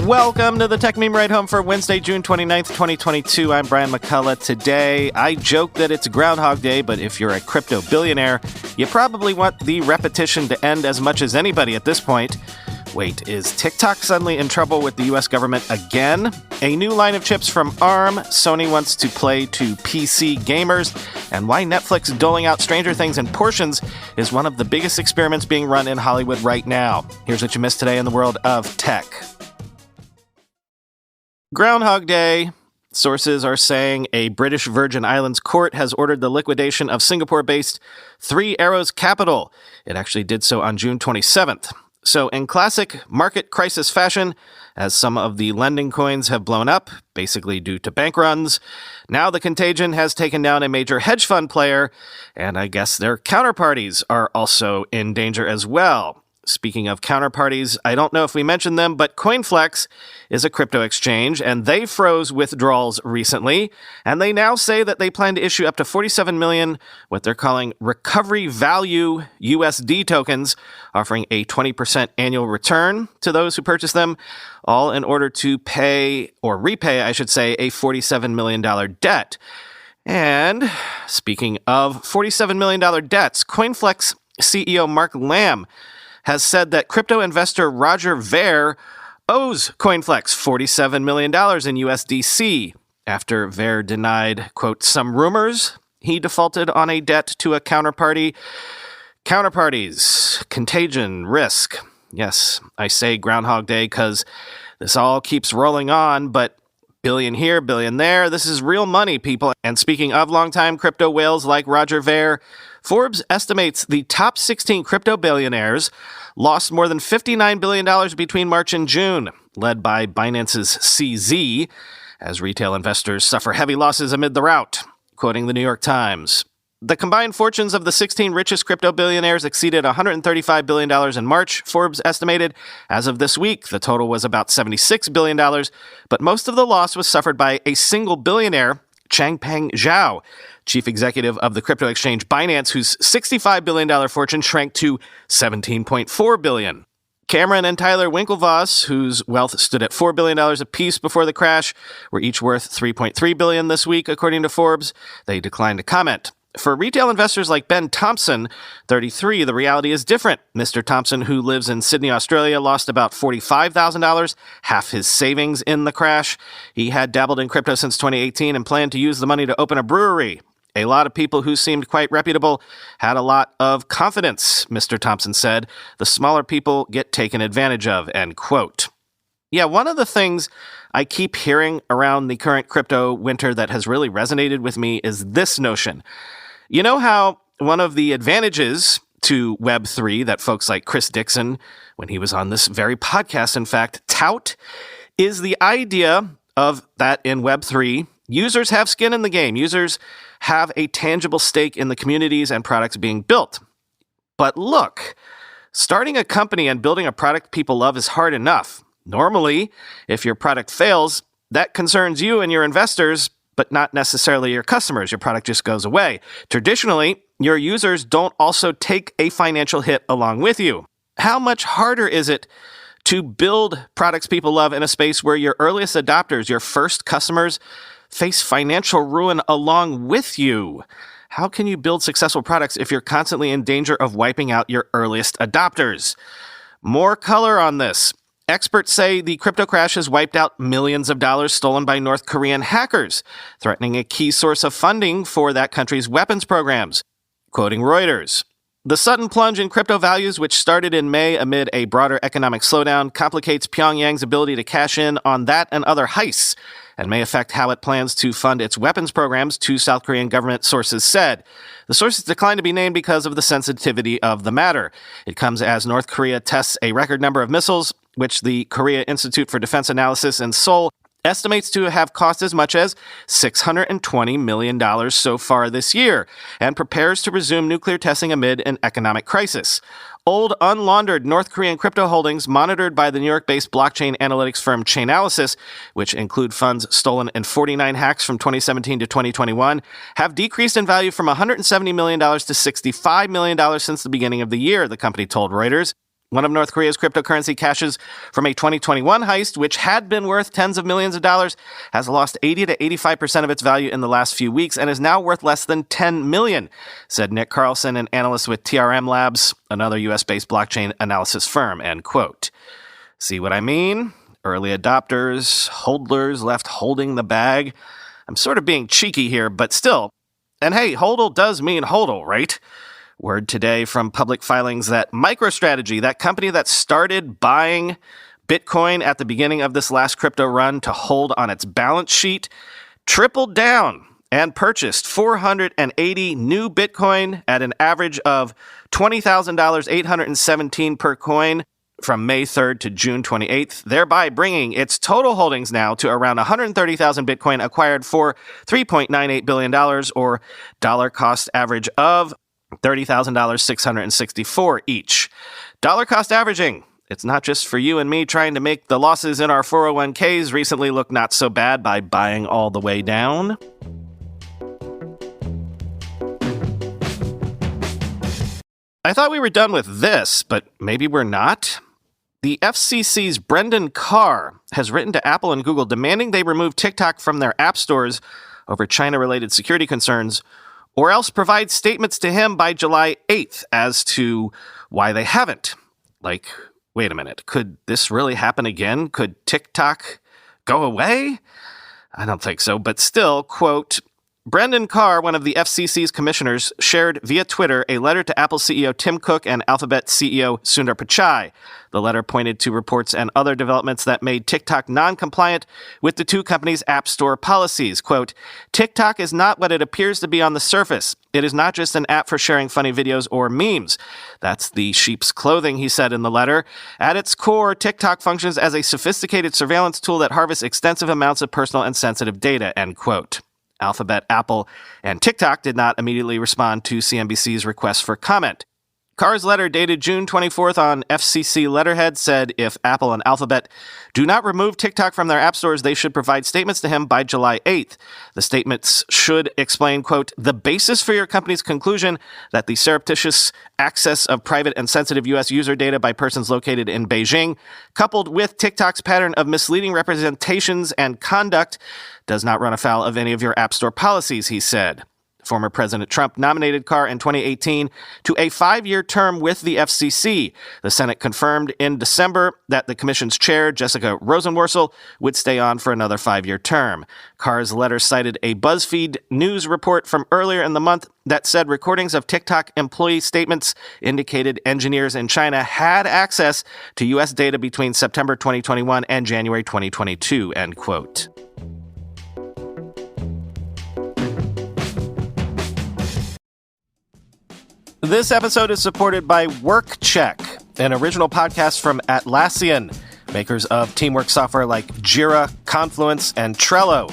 Welcome to the Techmeme Ride Home for Wednesday, June 29th, 2022. I'm Brian McCullough. Today, I joke that it's Groundhog Day, but if you're a crypto billionaire, you probably want the repetition to end as much as anybody at this point. Wait, is TikTok suddenly in trouble with the U.S. government again? A new line of chips from ARM, Sony wants to play to PC gamers, and why Netflix doling out Stranger Things in portions is one of the biggest experiments being run in Hollywood right now. Here's what you missed today in the world of tech. Groundhog Day. Sources are saying a British Virgin Islands court has ordered the liquidation of Singapore-based Three Arrows Capital. It actually did so on June 27th. So in classic market crisis fashion, as some of the lending coins have blown up, basically due to bank runs, now the contagion has taken down a major hedge fund player, and I guess their counterparties are also in danger as well. Speaking of counterparties, I don't know if we mentioned them, but CoinFlex is a crypto exchange, and they froze withdrawals recently, and they now say that they plan to issue up to 47 million, what they're calling recovery value USD tokens, offering a 20% annual return to those who purchase them, all in order to pay, or repay, I should say, a $47 million debt. And speaking of $47 million debts, CoinFlex CEO Mark Lamb has said that crypto investor Roger Ver owes CoinFlex $47 million in USDC after Ver denied, quote, some rumors he defaulted on a debt to a counterparty. Counterparties, contagion, risk. Yes, I say Groundhog Day because this all keeps rolling on, but billion here, billion there. This is real money, people. And speaking of longtime crypto whales like Roger Ver, Forbes estimates the top 16 crypto billionaires lost more than $59 billion between March and June, led by Binance's CZ, as retail investors suffer heavy losses amid the rout, quoting the New York Times. The combined fortunes of the 16 richest crypto billionaires exceeded $135 billion in March, Forbes estimated. As of this week, the total was about $76 billion, but most of the loss was suffered by a single billionaire, Changpeng Zhao, chief executive of the crypto exchange Binance, whose $65 billion fortune shrank to $17.4 billion. Cameron and Tyler Winklevoss, whose wealth stood at $4 billion apiece before the crash, were each worth $3.3 billion this week, according to Forbes. They declined to comment. For retail investors like Ben Thompson, 33, the reality is different. Mr. Thompson, who lives in Sydney, Australia, lost about $45,000, half his savings in the crash. He had dabbled in crypto since 2018 and planned to use the money to open a brewery. A lot of people who seemed quite reputable had a lot of confidence, Mr. Thompson said. The smaller people get taken advantage of, end quote. Yeah, one of the things I keep hearing around the current crypto winter that has really resonated with me is this notion. You know how one of the advantages to Web3 that folks like Chris Dixon, when he was on this very podcast, in fact, tout, is the idea of that in Web3, users have skin in the game. Users have a tangible stake in the communities and products being built. But look, starting a company and building a product people love is hard enough. Normally, if your product fails, that concerns you and your investors, but not necessarily your customers. Your product just goes away. Traditionally, your users don't also take a financial hit along with you. How much harder is it to build products people love in a space where your earliest adopters, your first customers, face financial ruin along with you? How can you build successful products if you're constantly in danger of wiping out your earliest adopters? More color on this. Experts say the crypto crash has wiped out millions of dollars stolen by North Korean hackers, threatening a key source of funding for that country's weapons programs. Quoting Reuters, the sudden plunge in crypto values, which started in May amid a broader economic slowdown, complicates Pyongyang's ability to cash in on that and other heists, and may affect how it plans to fund its weapons programs, two South Korean government sources said. The sources declined to be named because of the sensitivity of the matter. It comes as North Korea tests a record number of missiles, which the Korea Institute for Defense Analysis in Seoul estimates to have cost as much as $620 million so far this year, and prepares to resume nuclear testing amid an economic crisis. Old, unlaundered North Korean crypto holdings monitored by the New York-based blockchain analytics firm Chainalysis, which include funds stolen in 49 hacks from 2017 to 2021, have decreased in value from $170 million to $65 million since the beginning of the year, the company told Reuters. One of North Korea's cryptocurrency caches from a 2021 heist, which had been worth tens of millions of dollars, has lost 80 to 85% of its value in the last few weeks and is now worth less than $10 million, said Nick Carlson, an analyst with TRM Labs, another U.S.-based blockchain analysis firm, end quote. See what I mean? Early adopters, hodlers left holding the bag. I'm sort of being cheeky here, but still. And hey, hodl does mean hodl, right? Word today from public filings that MicroStrategy, that company that started buying Bitcoin at the beginning of this last crypto run to hold on its balance sheet, tripled down and purchased 480 new Bitcoin at an average of $20,817 per coin from May 3rd to June 28th, thereby bringing its total holdings now to around 130,000 Bitcoin acquired for $3.98 billion, or dollar cost average of $30,664 each. Dollar cost averaging. It's not just for you and me trying to make the losses in our 401ks recently look not so bad by buying all the way down. I thought we were done with this, but maybe we're not. The FCC's Brendan Carr has written to Apple and Google demanding they remove TikTok from their app stores over China-related security concerns, or else provide statements to him by July 8th as to why they haven't. Like, wait a minute, could this really happen again? Could TikTok go away? I don't think so, but still, quote, Brendan Carr, one of the FCC's commissioners, shared via Twitter a letter to Apple CEO Tim Cook and Alphabet CEO Sundar Pichai. The letter pointed to reports and other developments that made TikTok non-compliant with the two companies' App Store policies. Quote, TikTok is not what it appears to be on the surface. It is not just an app for sharing funny videos or memes. That's the sheep's clothing, he said in the letter. At its core, TikTok functions as a sophisticated surveillance tool that harvests extensive amounts of personal and sensitive data, end quote. Alphabet, Apple, and TikTok did not immediately respond to CNBC's request for comment. Carr's letter, dated June 24th on FCC letterhead, said if Apple and Alphabet do not remove TikTok from their app stores, they should provide statements to him by July 8th. The statements should explain, quote, the basis for your company's conclusion that the surreptitious access of private and sensitive U.S. user data by persons located in Beijing, coupled with TikTok's pattern of misleading representations and conduct, does not run afoul of any of your App Store policies, he said. Former President Trump nominated Carr in 2018 to a 5-year term with the FCC. The Senate confirmed in December that the commission's chair, Jessica Rosenworcel, would stay on for another 5-year term. Carr's letter cited a BuzzFeed News report from earlier in the month that said recordings of TikTok employee statements indicated engineers in China had access to U.S. data between September 2021 and January 2022, end quote. This episode is supported by WorkCheck, an original podcast from Atlassian, makers of teamwork software like Jira, Confluence, and Trello.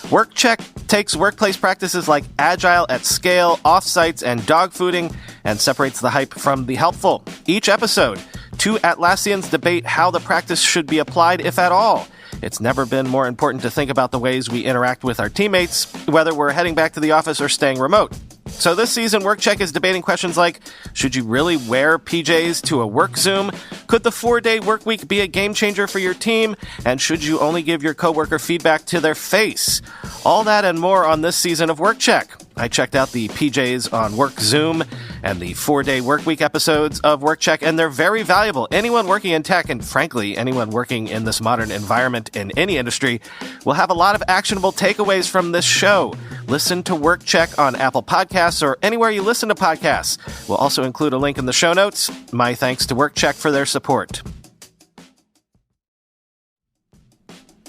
WorkCheck takes workplace practices like Agile at scale, offsites, and dogfooding, and separates the hype from the helpful. Each episode, two Atlassians debate how the practice should be applied, if at all. It's never been more important to think about the ways we interact with our teammates, whether we're heading back to the office or staying remote. So this season, WorkCheck is debating questions like, should you really wear PJs to a work Zoom? Could the 4-day work week be a game changer for your team? And should you only give your coworker feedback to their face? All that and more on this season of WorkCheck. I checked out the PJs on Work Zoom and the 4-day work week episodes of WorkCheck, and they're very valuable. Anyone working in tech, and frankly, anyone working in this modern environment in any industry, will have a lot of actionable takeaways from this show. Listen to WorkCheck on Apple Podcasts or anywhere you listen to podcasts. We'll also include a link in the show notes. My thanks to WorkCheck for their support.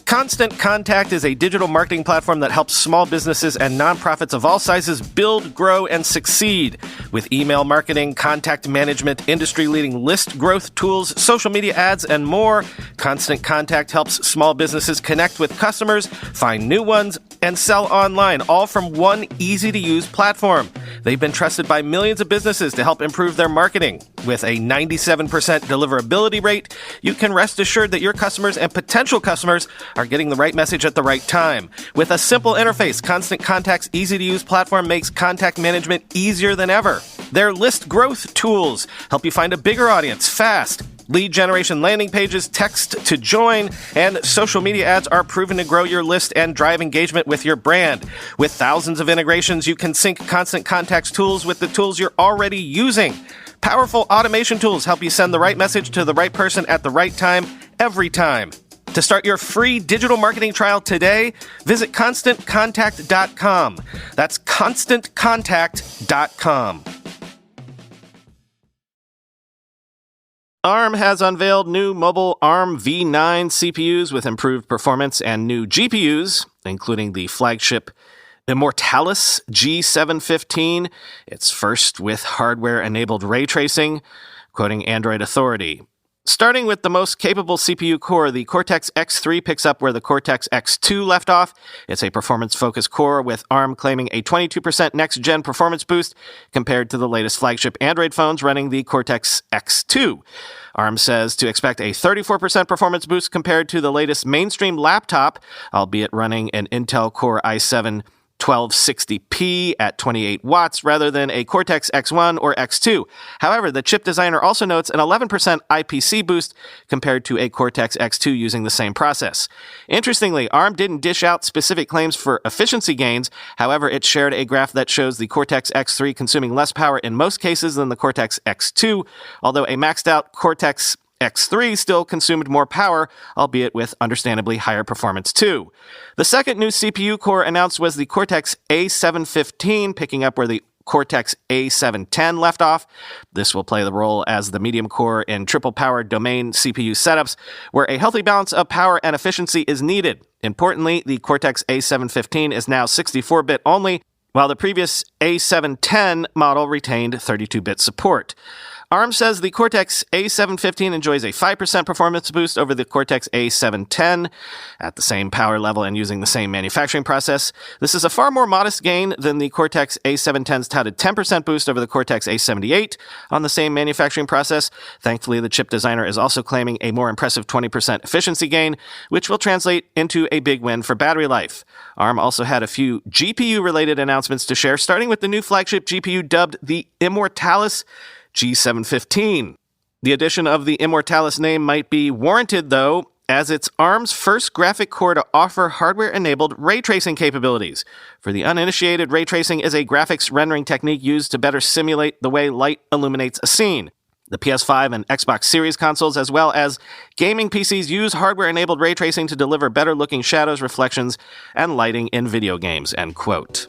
Constant Contact is a digital marketing platform that helps small businesses and nonprofits of all sizes build, grow, and succeed. With email marketing, contact management, industry-leading list growth tools, social media ads, and more, Constant Contact helps small businesses connect with customers, find new ones, and sell online, all from one easy-to-use platform. They've been trusted by millions of businesses to help improve their marketing. With a 97% deliverability rate, you can rest assured that your customers and potential customers are getting the right message at the right time. With a simple interface, Constant Contact's easy-to-use platform makes contact management easier than ever. Their list growth tools help you find a bigger audience fast Lead generation landing pages, text to join, and social media ads are proven to grow your list and drive engagement with your brand. With thousands of integrations, you can sync Constant Contact's tools with the tools you're already using. Powerful automation tools help you send the right message to the right person at the right time, every time. To start your free digital marketing trial today, visit ConstantContact.com. That's ConstantContact.com. ARM has unveiled new mobile ARM v9 CPUs with improved performance and new GPUs, including the flagship Immortalis G715, its first with hardware-enabled ray tracing, quoting Android Authority. Starting with the most capable CPU core, the Cortex-X3 picks up where the Cortex-X2 left off. It's a performance-focused core, with ARM claiming a 22% next-gen performance boost compared to the latest flagship Android phones running the Cortex-X2. ARM says to expect a 34% performance boost compared to the latest mainstream laptop, albeit running an Intel Core i7 1260p at 28 watts rather than a Cortex X1 or X2. However, the chip designer also notes an 11% IPC boost compared to a Cortex X2 using the same process. Interestingly, ARM didn't dish out specific claims for efficiency gains. However, it shared a graph that shows the Cortex X3 consuming less power in most cases than the Cortex X2, although a maxed out Cortex X3 still consumed more power, albeit with understandably higher performance too. The second new CPU core announced was the Cortex A715, picking up where the Cortex A710 left off. This will play the role as the medium core in triple-power domain CPU setups, where a healthy balance of power and efficiency is needed. Importantly, the Cortex A715 is now 64-bit only, while the previous A710 model retained 32-bit support. ARM says the Cortex A715 enjoys a 5% performance boost over the Cortex A710 at the same power level and using the same manufacturing process. This is a far more modest gain than the Cortex A710's touted 10% boost over the Cortex A78 on the same manufacturing process. Thankfully, the chip designer is also claiming a more impressive 20% efficiency gain, which will translate into a big win for battery life. ARM also had a few GPU-related announcements to share, starting with the new flagship GPU dubbed the Immortalis G715. The addition of the Immortalis name might be warranted, though, as it's ARM's first graphic core to offer hardware-enabled ray tracing capabilities. For the uninitiated, ray tracing is a graphics rendering technique used to better simulate the way light illuminates a scene. The PS5 and Xbox Series consoles, as well as gaming PCs, use hardware-enabled ray tracing to deliver better-looking shadows, reflections, and lighting in video games, end quote.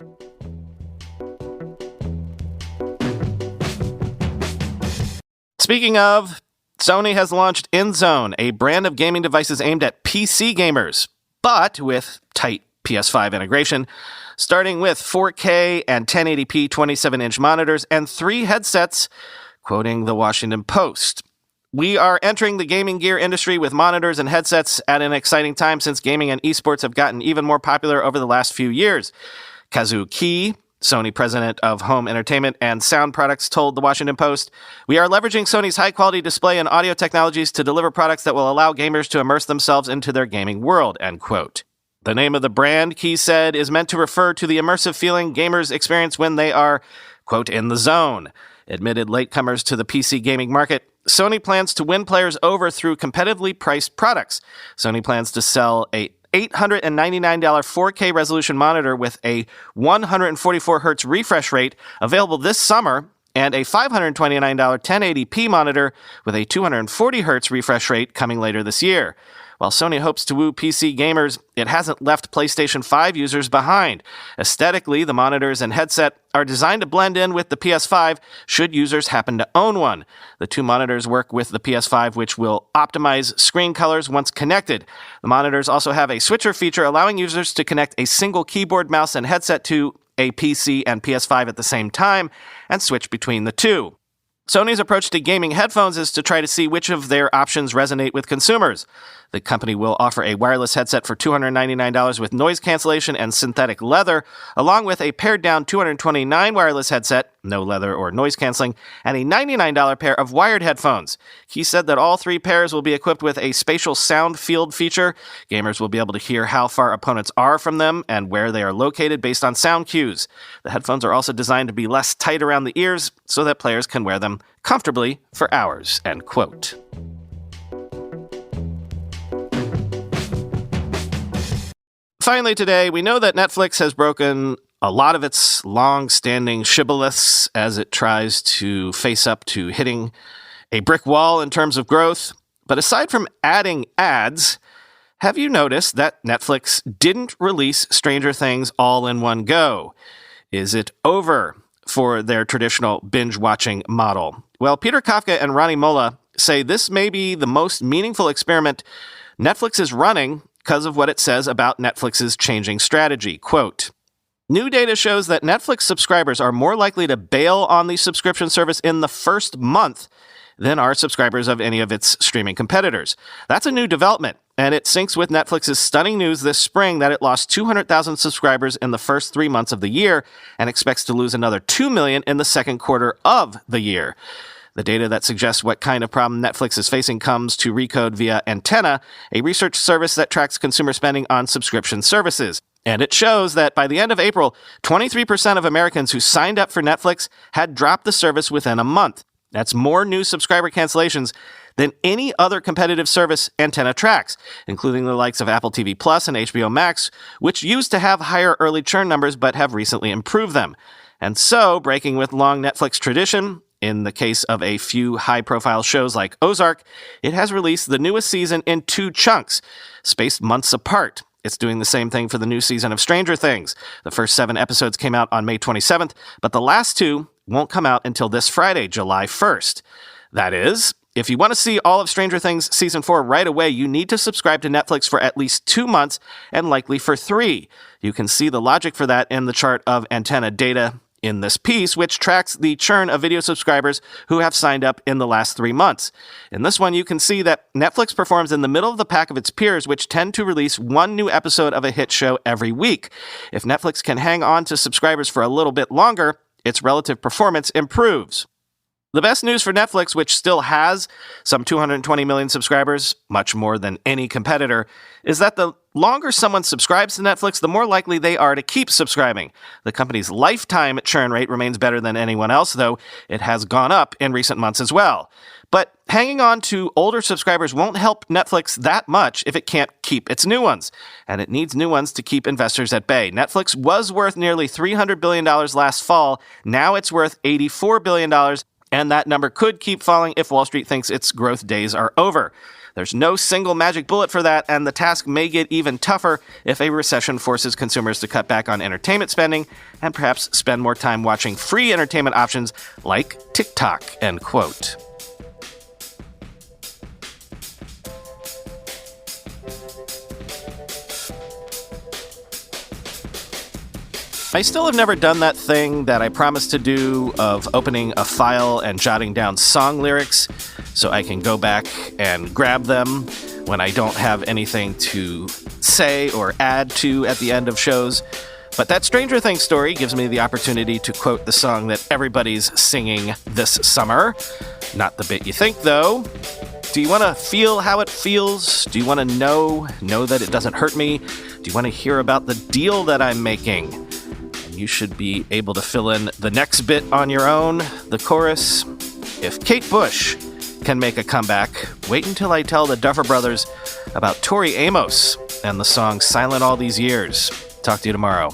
Speaking of, Sony has launched Endzone, a brand of gaming devices aimed at PC gamers, but with tight PS5 integration, starting with 4K and 1080p 27-inch monitors and 3 headsets, quoting the Washington Post. We are entering the gaming gear industry with monitors and headsets at an exciting time since gaming and esports have gotten even more popular over the last few years. Kazuo Key, Sony president of home entertainment and sound products, told the Washington Post, "We are leveraging Sony's high-quality display and audio technologies to deliver products that will allow gamers to immerse themselves into their gaming world," end quote. The name of the brand, Key said, is meant to refer to the immersive feeling gamers experience when they are, quote, in the zone. Admitted latecomers to the PC gaming market, Sony plans to win players over through competitively priced products. Sony plans to sell a $899 4K resolution monitor with a 144 Hz refresh rate available this summer, and a $529 1080p monitor with a 240 Hz refresh rate coming later this year. While Sony hopes to woo PC gamers, it hasn't left PlayStation 5 users behind. Aesthetically, the monitors and headset are designed to blend in with the PS5 should users happen to own one. The two monitors work with the PS5, which will optimize screen colors once connected. The monitors also have a switcher feature allowing users to connect a single keyboard, mouse, and headset to a PC and PS5 at the same time and switch between the two. Sony's approach to gaming headphones is to try to see which of their options resonate with consumers. The company will offer a wireless headset for $299 with noise cancellation and synthetic leather, along with a pared-down $229 wireless headset, no leather or noise canceling, and a $99 pair of wired headphones. He said that all three pairs will be equipped with a spatial sound field feature. Gamers will be able to hear how far opponents are from them and where they are located based on sound cues. The headphones are also designed to be less tight around the ears so that players can wear them comfortably for hours, end quote. Finally today, we know that Netflix has broken a lot of its long-standing shibboleths as it tries to face up to hitting a brick wall in terms of growth. But aside from adding ads, have you noticed that Netflix didn't release Stranger Things all in one go? Is it over for their traditional binge-watching model? Well, Peter Kafka and Ronnie Mola say this may be the most meaningful experiment Netflix is running because of what it says about Netflix's changing strategy. Quote, "New data shows that Netflix subscribers are more likely to bail on the subscription service in the first month than are subscribers of any of its streaming competitors. That's a new development, and it syncs with Netflix's stunning news this spring that it lost 200,000 subscribers in the first 3 months of the year and expects to lose another 2 million in the second quarter of the year. The data that suggests what kind of problem Netflix is facing comes to Recode via Antenna, a research service that tracks consumer spending on subscription services. And it shows that by the end of April, 23% of Americans who signed up for Netflix had dropped the service within a month. That's more new subscriber cancellations than any other competitive service Antenna tracks, including the likes of Apple TV Plus and HBO Max, which used to have higher early churn numbers but have recently improved them. And so, breaking with long Netflix tradition, in the case of a few high-profile shows like Ozark, it has released the newest season in 2 chunks, spaced months apart. It's doing the same thing for the new season of Stranger Things. The first 7 episodes came out on May 27th, but the last 2 won't come out until this Friday, July 1st. That is, if you want to see all of Stranger Things Season 4 right away, you need to subscribe to Netflix for at least 2 months and likely for 3. You can see the logic for that in the chart of Antenna data in this piece, which tracks the churn of video subscribers who have signed up in the last 3 months. In this one, you can see that Netflix performs in the middle of the pack of its peers, which tend to release 1 new episode of a hit show every week. If Netflix can hang on to subscribers for a little bit longer, its relative performance improves. The best news for Netflix, which still has some 220 million subscribers, much more than any competitor, is that the longer someone subscribes to Netflix, the more likely they are to keep subscribing. The company's lifetime churn rate remains better than anyone else, though it has gone up in recent months as well. But hanging on to older subscribers won't help Netflix that much if it can't keep its new ones. And it needs new ones to keep investors at bay. Netflix was worth nearly $300 billion last fall. Now it's worth $84 billion. And that number could keep falling if Wall Street thinks its growth days are over. There's no single magic bullet for that, and the task may get even tougher if a recession forces consumers to cut back on entertainment spending and perhaps spend more time watching free entertainment options like TikTok, end quote. I still have never done that thing that I promised to do of opening a file and jotting down song lyrics so I can go back and grab them when I don't have anything to say or add to at the end of shows. But that Stranger Things story gives me the opportunity to quote the song that everybody's singing this summer. Not the bit you think, though. Do you want to feel how it feels? Do you want to know that it doesn't hurt me? Do you want to hear about the deal that I'm making? You should be able to fill in the next bit on your own, the chorus. If Kate Bush can make a comeback, wait until I tell the Duffer Brothers about Tori Amos and the song Silent All These Years. Talk to you tomorrow.